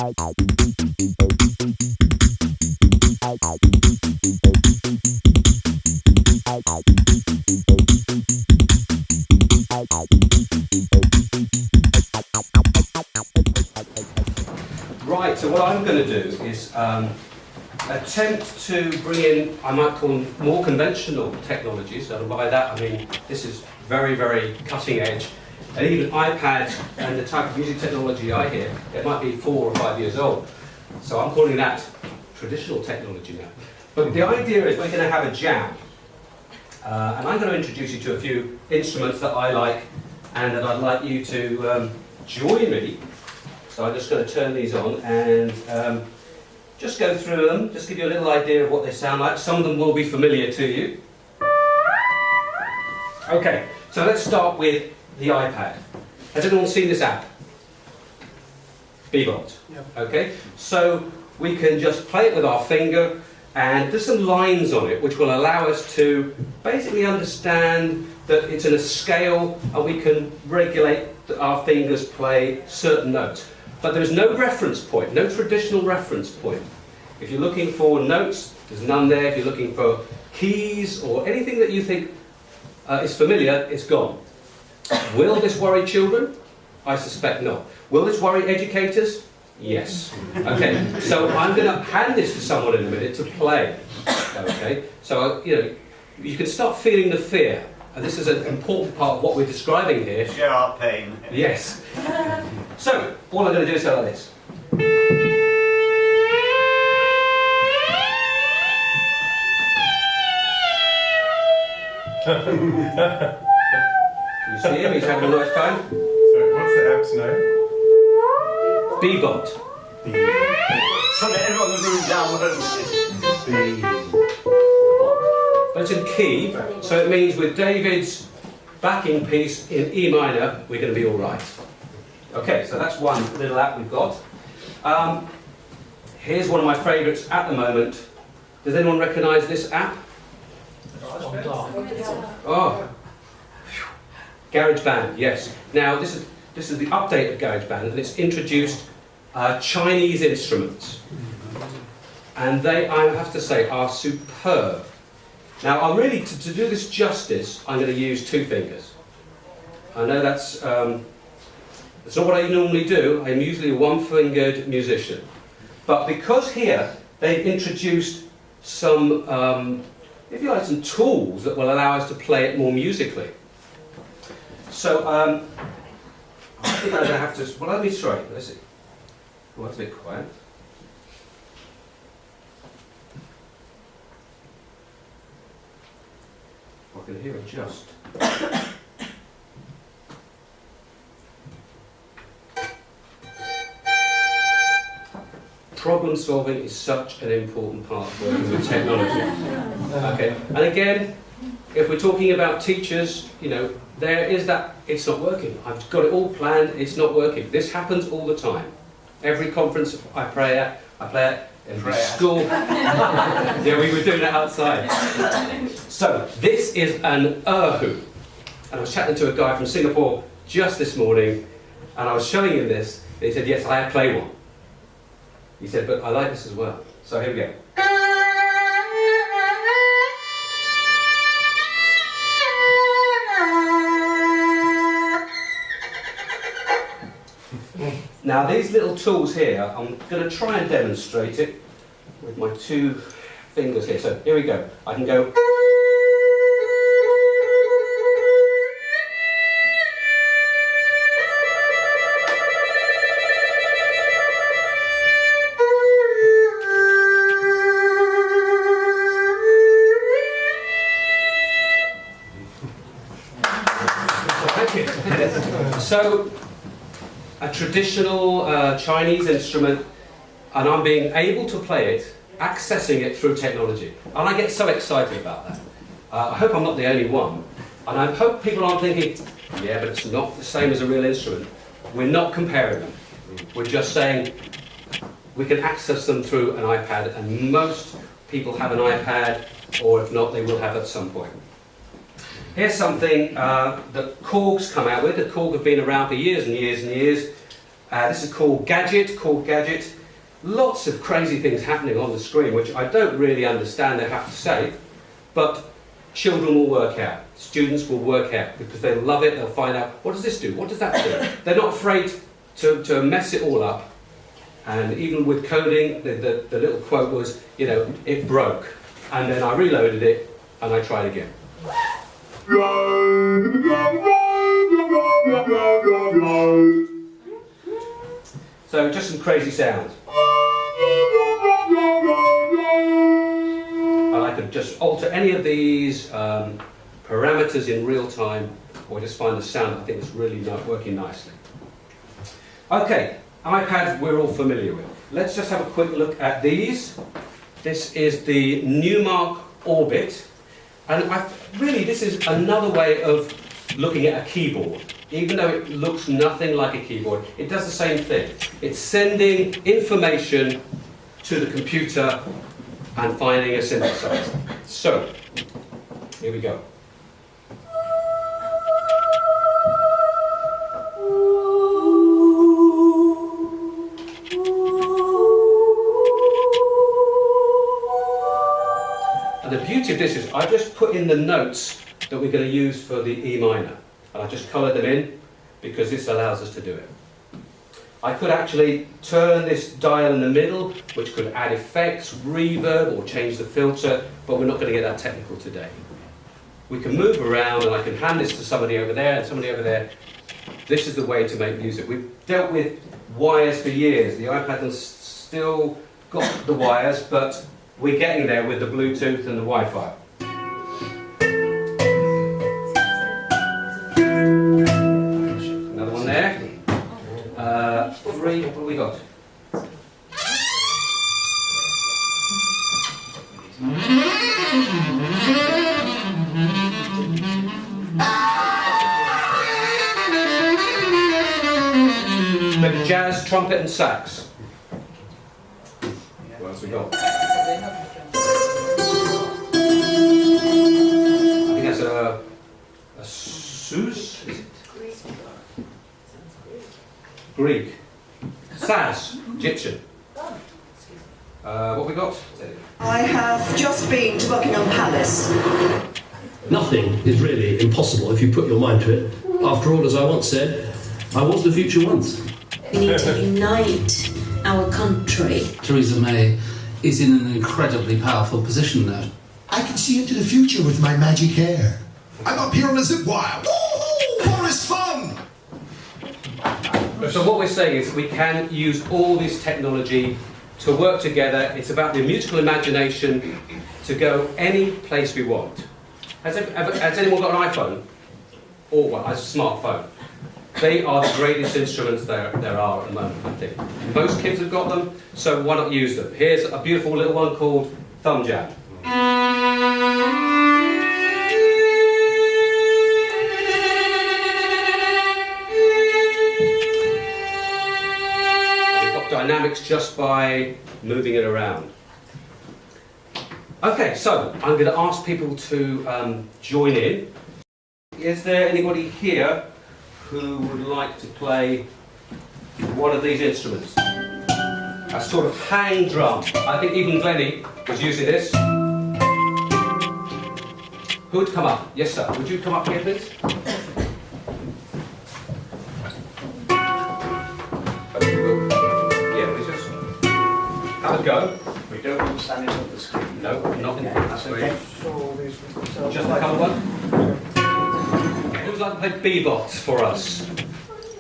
Right, so what I'm going to do is attempt to bring in, I might call them more conventional technologies, and by that I mean this is very, very cutting edge, and even iPad and the type of music technology I hear, it might be 4 or 5 years old. So I'm calling that traditional technology now. But the idea is we're going to have a jam, and I'm going to introduce you to a few instruments that I like and that I'd like you to join me. So I'm just going to turn these on and just go through them, just give you a little idea of what they sound like. Some of them will be familiar to you. Okay, so let's start with the iPad. Has anyone seen this app? Bebot. Yep. Okay, so we can just play it with our finger, and there's some lines on it which will allow us to basically understand that it's in a scale and we can regulate that our fingers play certain notes. But there's no reference point, no traditional reference point. If you're looking for notes, there's none there. If you're looking for keys or anything that you think is familiar, it's gone. Will this worry children? I suspect not. Will this worry educators? Yes. Okay, so I'm going to hand this to someone in a minute to play. Okay, so you can start feeling the fear. And this is an important part of what we're describing here. Share our pain. Yes. So, all I'm going to do is go like this. Can you see him? He's having a nice time. So, what's the app's name? Bebot. So that everyone will do downwards. But it's in key, so it means with David's backing piece in E minor, we're going to be all right. Okay, so that's one little app we've got. Here's one of my favourites at the moment. Does anyone recognise this app? Oh, GarageBand, yes. Now this is the update of GarageBand, and it's introduced Chinese instruments, and they, I have to say, are superb. Now, I'm really, to do this justice, I'm going to use 2 fingers. I know that's not what I normally do. I'm usually a one-fingered musician. But because here they've introduced some, if you like, some tools that will allow us to play it more musically. So, I think I'm going to have to, well, let me try. Let's see. Oh, that's a bit quiet. I can hear it just. Problem solving is such an important part of working with technology. Okay, and again, if we're talking about teachers, there is that, it's not working. I've got it all planned, it's not working. This happens all the time. Every conference I play at, every school. Yeah, we were doing that outside. So, this is an erhu. And I was chatting to a guy from Singapore just this morning, and I was showing him this, and he said, yes, I play one. He said, but I like this as well. So here we go. Now these little tools here, I'm going to try and demonstrate it with my 2 fingers here. So here we go. I can go. So, a traditional Chinese instrument, and I'm being able to play it, accessing it through technology. And I get so excited about that. I hope I'm not the only one. And I hope people aren't thinking, yeah, but it's not the same as a real instrument. We're not comparing them. We're just saying we can access them through an iPad, and most people have an iPad, or if not, they will have at some point. Here's something that Korg's come out with. The Korg have been around for years and years and years, This is called Gadget, Lots of crazy things happening on the screen, which I don't really understand, I have to say, but children will work out, students will work out, because they love it, they'll find out, what does this do, what does that do? They're not afraid to mess it all up, and even with coding, the little quote was, you know, it broke, and then I reloaded it, and I tried again. So just some crazy sounds. And I could just alter any of these parameters in real time, or just find the sound that I think is really working nicely. Okay, iPads we're all familiar with. Let's just have a quick look at these. This is the Numark Orbit, and this is another way of looking at a keyboard. Even though it looks nothing like a keyboard, it does the same thing. It's sending information to the computer and finding a synthesizer. So, here we go. And the beauty of this is I just put in the notes that we're going to use for the E minor. And I just coloured them in because this allows us to do it. I could actually turn this dial in the middle, which could add effects, reverb, or change the filter, but we're not going to get that technical today. We can move around, and I can hand this to somebody over there and somebody over there. This is the way to make music. We've dealt with wires for years. The iPad has still got the wires, but we're getting there with the Bluetooth and the Wi-Fi. Another one there. Three, what have we got? Bit of jazz, trumpet and sax. What else we got? I think that's a Suz, is it? Greek. Saz, Egyptian. What have we got? I have just been to Buckingham Palace. Nothing is really impossible if you put your mind to it. After all, as I once said, I was the future once. We need to unite our country. Theresa May is in an incredibly powerful position now. I can see into the future with my magic hair. I'm up here on a zip wire. Woohoo! War is fun! So what we're saying is we can use all this technology to work together. It's about the musical imagination to go any place we want. Has anyone got an iPhone? Or what, a smartphone? They are the greatest instruments there are at the moment, I think. Most kids have got them, so why not use them? Here's a beautiful little one called ThumbJam. Dynamics just by moving it around. Okay, so I'm going to ask people to join in. Is there anybody here who would like to play one of these instruments? A sort of hang drum. I think even Glennie was using this. Who would come up? Yes, sir. Would you come up here, please? Have a go. We don't understand it on the screen. No, not in the screen. Okay. Just the colour one. Who'd like to play Bebot for us?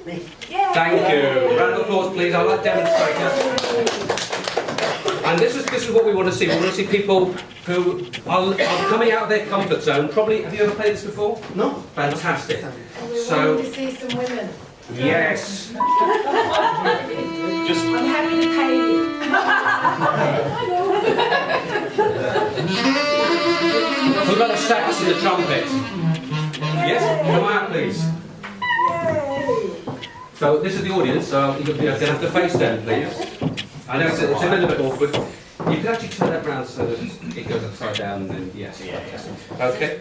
Me. Thank you. Round of applause, please. I like demonstrators. And this is what we want to see. We want to see people who are coming out of their comfort zone. Probably, have you ever played this before? No. Fantastic. So, to see some women. yes. Just I'm happy to pay you. We've got the sax and the trumpet. Yes, come out, please. So this is the audience, so you're going to have to face them, please. I know it's a little bit awkward. You can actually turn that around so that it goes upside down, and then yes. Okay.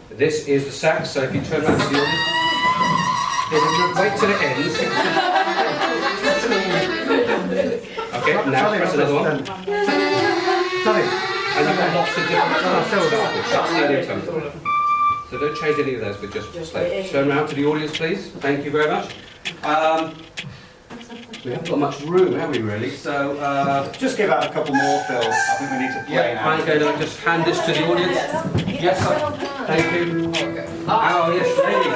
This is the sax, so if you turn around to the audience. Wait till it ends. Okay, now press another one. Sorry. And you've got lots of different samples. That's the only tone. So don't change any of those, but just play. Turn around to the audience, please. Thank you very much. We haven't got much room, have we, really? So, Just give out a couple more, Phil. I think we need to play now. I'm going to just hand this to the audience. Yes, sir. Thank you. Oh, yes, ladies.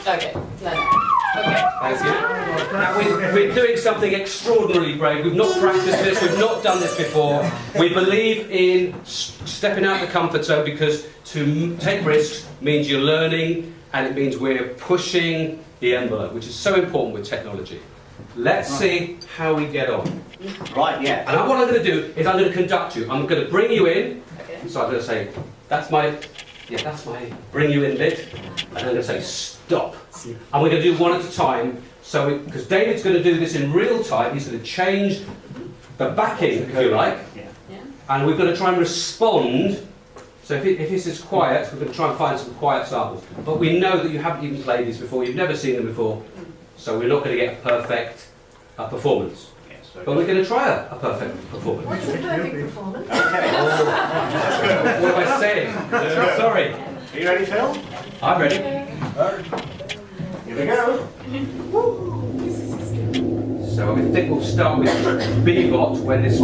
Okay, Thank you. Now, we're doing something extraordinarily brave. We've not practiced this, we've not done this before. We believe in stepping out of the comfort zone because to take risks means you're learning and it means we're pushing the envelope, which is so important with technology. Let's see how we get on. Right, yeah. And what I'm going to do is I'm going to conduct you. I'm going to bring you in. So I'm going to say, that's my bring you in bit. And I'm going to say, stop. And we're going to do one at a time. So, because David's going to do this in real time, he's going to change the backing, if you like. And we're going to try and respond. So if this is quiet, we're going to try and find some quiet samples. But we know that you haven't even played these before, you've never seen them before. So we're not going to get a perfect performance. But we're going to try a perfect performance. What's a perfect performance? Okay. What am I saying? Sorry. Are you ready, Phil? I'm ready. Here we go. So I think we'll start with Bebot when this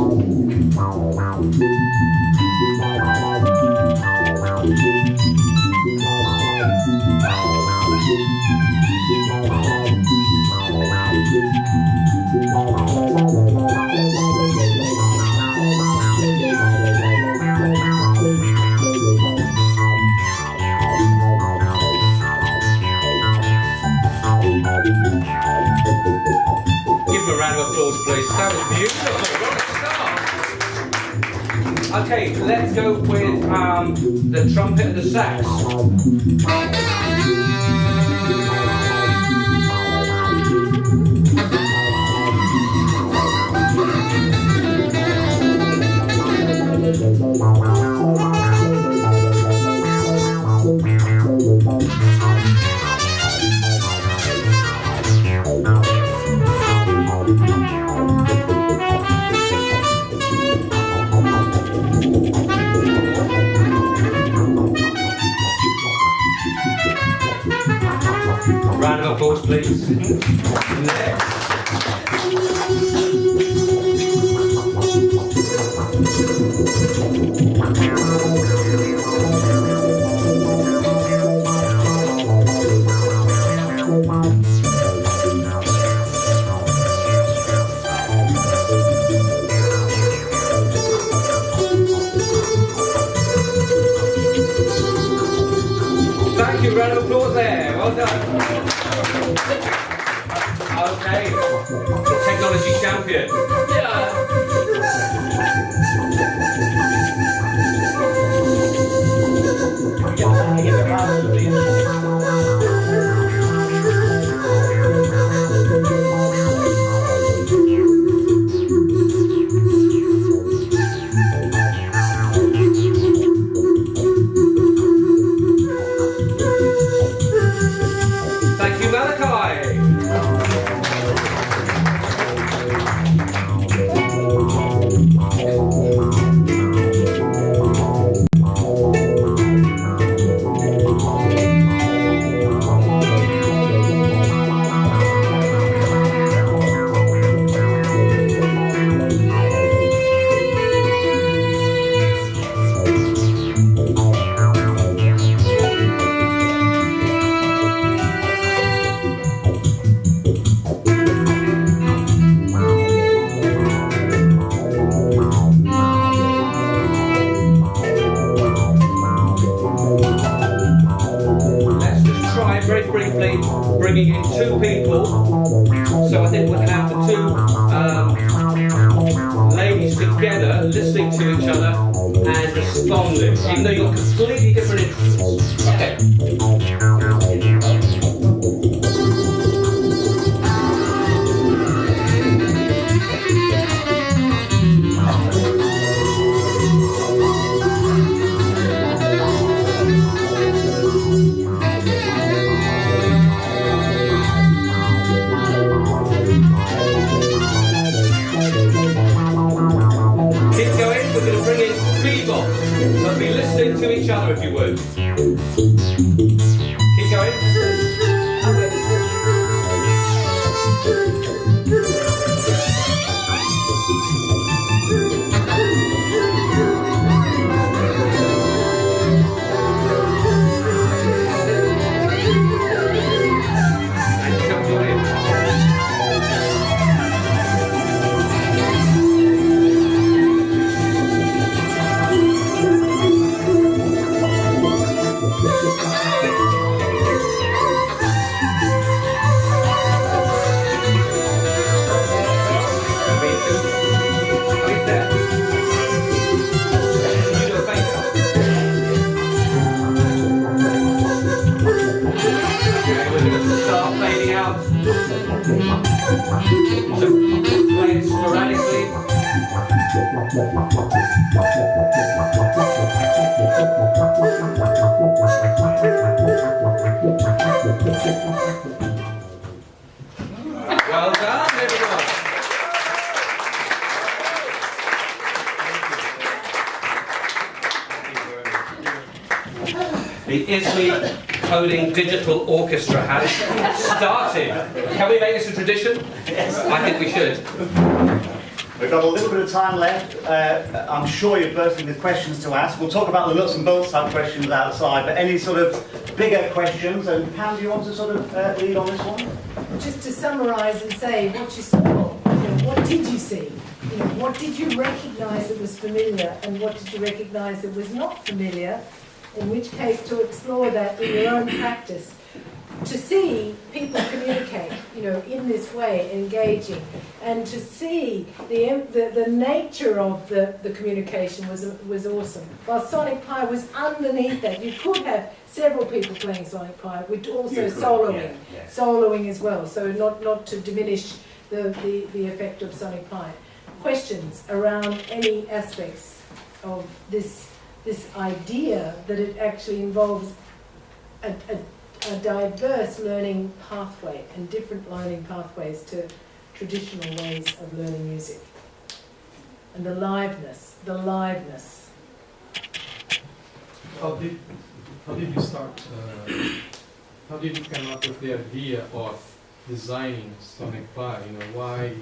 Give him a round of applause, please. That was beautiful. What a start. Okay, let's go with the trumpet and the sax. Round of applause, please. Next. Thank you, round of applause there. Well done. Okay, the technology champion. Thank you, Malachi. Bringing in two people, so I think we're going to have the two ladies together, listening to each other and responding, even though you've got completely different instruments. Okay. Bebot. So be listening to each other if you would. Keep going. Well done, everyone. The ISME Coding Digital Orchestra has started. Can we make this a tradition? Yes. I think we should. We've got a little bit of time left. I'm sure you're bursting with questions to ask. We'll talk about the nuts and bolts type questions outside, but any sort of bigger questions? And Pam, do you want to sort of lead on this one? Just to summarise and say what you saw, what did you see? What did you recognise that was familiar and what did you recognise that was not familiar? In which case to explore that in your own practice. To see people communicate, in this way, engaging, and to see the nature of the communication was awesome. While Sonic Pi was underneath that, you could have several people playing Sonic Pi, which also soloing, soloing as well. So not to diminish the effect of Sonic Pi. Questions around any aspects of this idea that it actually involves a diverse learning pathway and different learning pathways to traditional ways of learning music. And the liveness. How did you start, how did you come up with the idea of designing Sonic Pi? Why?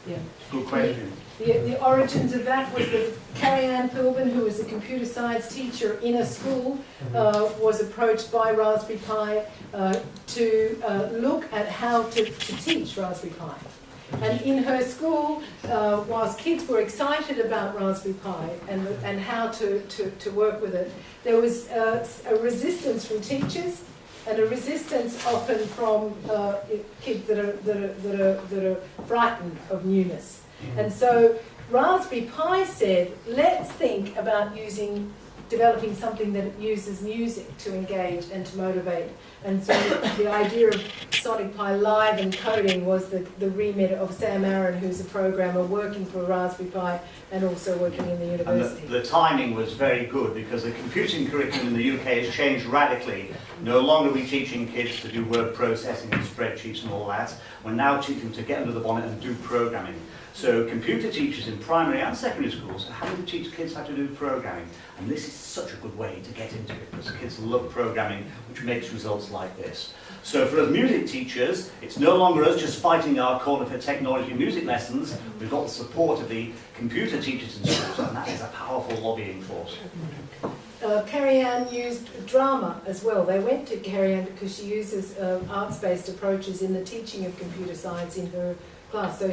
Yeah. Good question. The origins of that was that Carrie-Anne Philbin, who was a computer science teacher in a school, was approached by Raspberry Pi to look at how to teach Raspberry Pi. And in her school, whilst kids were excited about Raspberry Pi and how to work with it, there was a resistance from teachers and a resistance often from kids that are frightened of newness. And so Raspberry Pi said, let's think about developing something that uses music to engage and to motivate. And so the idea of Sonic Pi Live and coding was the remit of Sam Aaron, who's a programmer working for Raspberry Pi and also working in the university. And the timing was very good because the computing curriculum in the UK has changed radically. No longer are we teaching kids to do word processing and spreadsheets and all that. We're now teaching them to get under the bonnet and do programming. So computer teachers in primary and secondary schools are having to teach kids how to do programming. And this is such a good way to get into it because kids love programming, which makes results like this. So for us music teachers, it's no longer us just fighting our corner for technology music lessons. We've got the support of the computer teachers in schools, and that is a powerful lobbying force. Carrie-Anne used drama as well. They went to Carrie-Anne because she uses arts-based approaches in the teaching of computer science in her class. So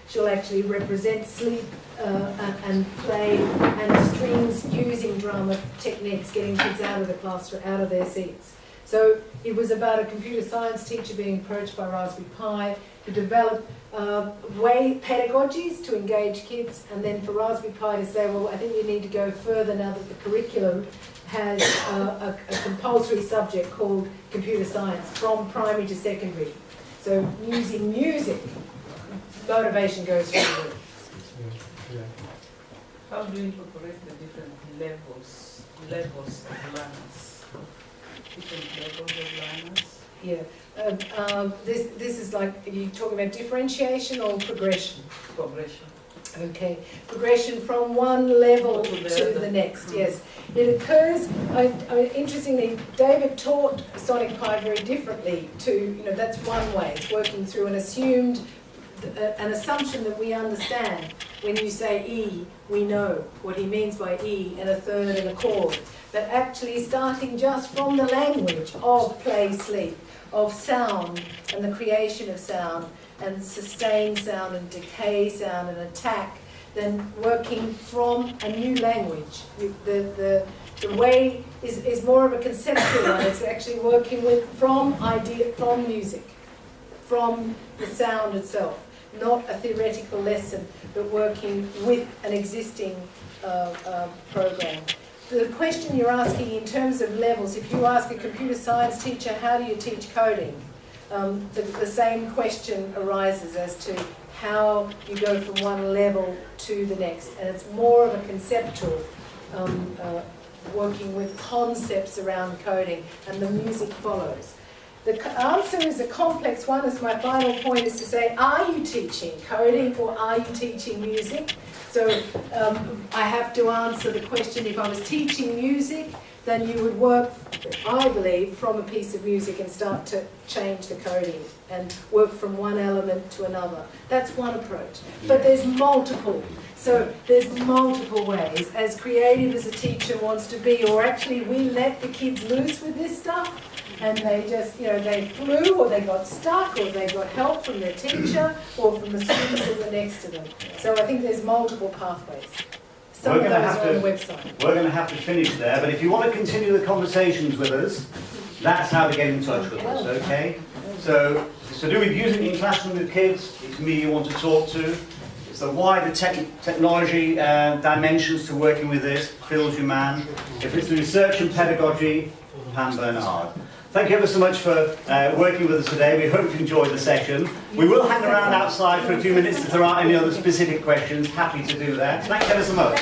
she'll actually represent sleep and play and streams using drama techniques, getting kids out of the classroom, out of their seats. So it was about a computer science teacher being approached by Raspberry Pi to develop pedagogies to engage kids, and then for Raspberry Pi to say, well, I think you need to go further now that the curriculum has a compulsory subject called computer science from primary to secondary. So using music, motivation goes forward. How do you incorporate the different levels of learners? Different levels of learners? Yeah. This is like, are you talking about differentiation or progression? Progression. Okay, progression from one level to the next, yes. It occurs, interestingly, David taught Sonic Pi very differently to, that's one way. It's working through an assumption that we understand. When you say E, we know what he means by E and a third and a chord. But actually starting just from the language of play, sleep, of sound and the creation of sound, and sustained sound and decay sound and attack, then working from a new language. The way is more of a conceptual one. It's actually working from music, from the sound itself, not a theoretical lesson, but working with an existing program. The question you're asking in terms of levels, if you ask a computer science teacher, how do you teach coding? The same question arises as to how you go from one level to the next, and it's more of a conceptual, working with concepts around coding, and the music follows. The answer is a complex one, as my final point is to say, are you teaching coding or are you teaching music? So I have to answer the question, if I was teaching music, then you would work, I believe, from a piece of music and start to change the coding and work from one element to another. That's one approach. But there's multiple. So there's multiple ways, as creative as a teacher wants to be, or actually we let the kids loose with this stuff, and they just, they flew, or they got stuck, or they got help from their teacher, or from the students that were next to them. So I think there's multiple pathways. Some of those are on the website. We're going to have to finish there, but if you want to continue the conversations with us, that's how to get in touch with us, okay? So it's to do with using it in classroom with kids. It's me you want to talk to. It's the wider technology dimensions to working with this. Phil's your man. If it's the research and pedagogy, Bernard. Thank you ever so much for working with us today. We hope you enjoyed the session. We will hang around outside for a few minutes if there aren't any other specific questions. Happy to do that. Thank you ever so much.